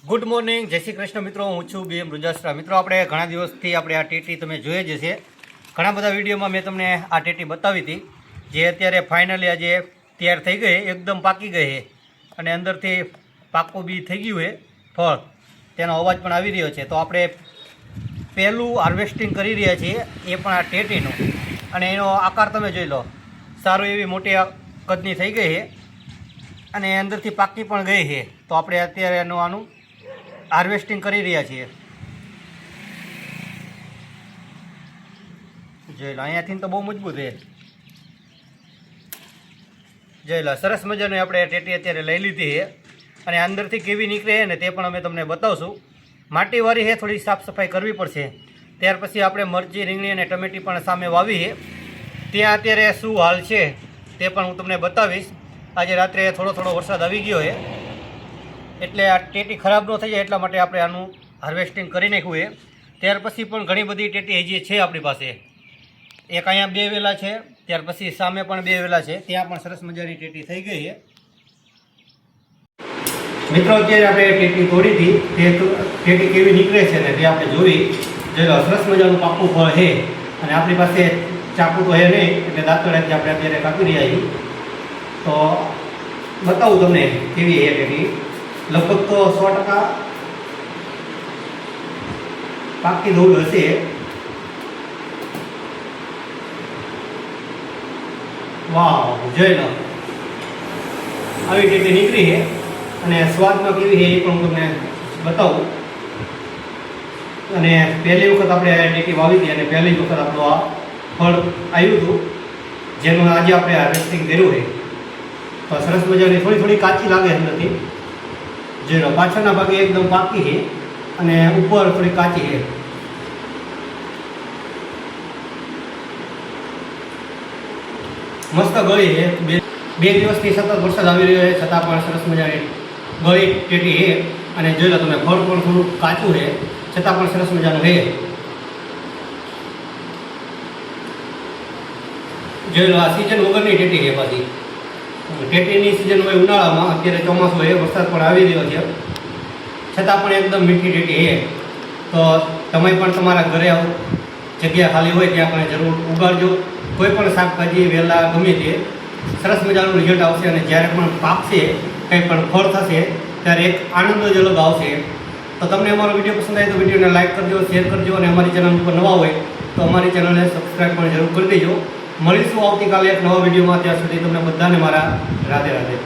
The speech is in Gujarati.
ગુડ મોર્નિંગ, જય શ્રી કૃષ્ણ મિત્રો. હું છું BM રૂજાસરા. મિત્રો, આપણે ઘણા દિવસથી આપણે આ ટેટી તમે જોઈ જ છે. ઘણા બધા વિડીયોમાં મેં તમને આ ટેટી બતાવી હતી, જે અત્યારે ફાઇનલી આજે તૈયાર થઈ ગઈ, એકદમ પાકી ગઈ છે અને અંદરથી પાકું બી થઈ ગયું છે ફળ. તેનો અવાજ પણ આવી રહ્યો છે. તો આપણે પહેલું હાર્વેસ્ટિંગ કરી રહ્યા છીએ, એ પણ આ ટેટીનું, અને એનો આકાર તમે જોઈ લો. સારું એવી મોટી કદની થઈ ગઈ છે અને અંદરથી પાકી પણ ગઈ છે. તો આપણે અત્યારે આનું હાર્વેસ્ટિંગ કરી રહ્યા છીએ. જોઈ લો, અહીંયાથી તો બહુ મજબૂત છે. જોઈ લો, સરસ મજાની આપણે ટેટી અત્યારે લઈ લીધી છે અને અંદરથી કેવી નીકળે છે ને તે પણ અમે તમને બતાવશું. માટીવાળી છે, થોડી સાફ સફાઈ કરવી પડશે. ત્યાર પછી આપણે મરચી, રીંગણી અને ટમેટી પણ સામે વાવી છે. ત્યાં અત્યારે શું હાલ છે તે પણ હું તમને બતાવીશ. આજે રાત્રે થોડો વરસાદ આવી ગયો છે, એટલે આ ટેટી ખરાબ ન થઈ જાય એટલા માટે આપણે આનું હાર્વેસ્ટિંગ કરી નાખ્યું છે. ત્યાર પછી પણ ઘણી બધી ટેટી હજી છે આપણી પાસે. એક અહીંયા 2 વેલા છે, ત્યાર પછી સામે પણ 2 વેલા છે, ત્યાં પણ સરસ મજાની ટેટી થઈ ગઈ છે. મિત્રો, અત્યારે આપણે ટેટી તોડી હતી, તે ટેટી કેવી નીકળે છે ને તે આપણે જોઈ લો. સરસ મજાનું પાકું ફળ છે અને આપણી પાસે ચાકુ તો છે નહીં, એટલે દાંતરડાથી આપણે અત્યારે કાપી રહ્યા છીએ. તો બતાવું તમને કેવી છે ટેટી. લગભગ તો 100% પાકી ધૂળ હશે. વાહ, જોઈ લો, આવી ટેટી નીકળી છે અને સ્વાદમાં કેવી છે એ પણ હું તમને બતાવું. અને પહેલી વખત આપણે ટેટી વાવી હતી અને પહેલી જ વખત આપણું આ ફળ આવ્યું હતું, જેનું આજે આપણે હાર્વેસ્ટિંગ કર્યું છે. તો સરસ મજાની થોડી કાચી લાગે છે નથી. જોઈ લો, પાછળના ભાગે એકદમ પાકી છે અને ઉપર થોડી કાચી છે. મસ્ત ગળી છે. બે દિવસથી સતત વરસાદ આવી રહ્યો છે, છતાં પણ સરસ મજાની ગળી ટેટી છે. અને જોઈ લો તમે, ફળ પણ થોડું કાચું છે, છતાં પણ સરસ મજાનું છે. જોઈ લો, આ સિઝન વગરની ટેટી છે. પાછી ટેટીની સિઝન હોય ઉનાળામાં, અત્યારે ચોમાસું હોય, વરસાદ પણ આવી રહ્યો છે, છતાં પણ એકદમ મીઠી ટેટી છે. તો તમે પણ તમારા ઘરે જગ્યા ખાલી હોય ત્યાં પણ જરૂર ઉગાડજો. કોઈ પણ શાકભાજી, વેલા, ગમે તે સરસ મજાનું રિઝલ્ટ આવશે. અને જ્યારે પણ પાકશે, કંઈ પણ ફળ થશે, ત્યારે એક આનંદ જ અલગ આવશે. તો તમને અમારો વિડીયો પસંદ આવે તો વિડીયોને લાઇક કરજો, શેર કરજો, અને અમારી ચેનલ ઉપર નવા હોય તો અમારી ચેનલને સબસ્ક્રાઈબ પણ જરૂર કરી દેજો. મળીશું આવતીકાલે એક નવા વિડીયોમાં. ત્યાં સુધી તમને બધાને મારા રાધે રાધે.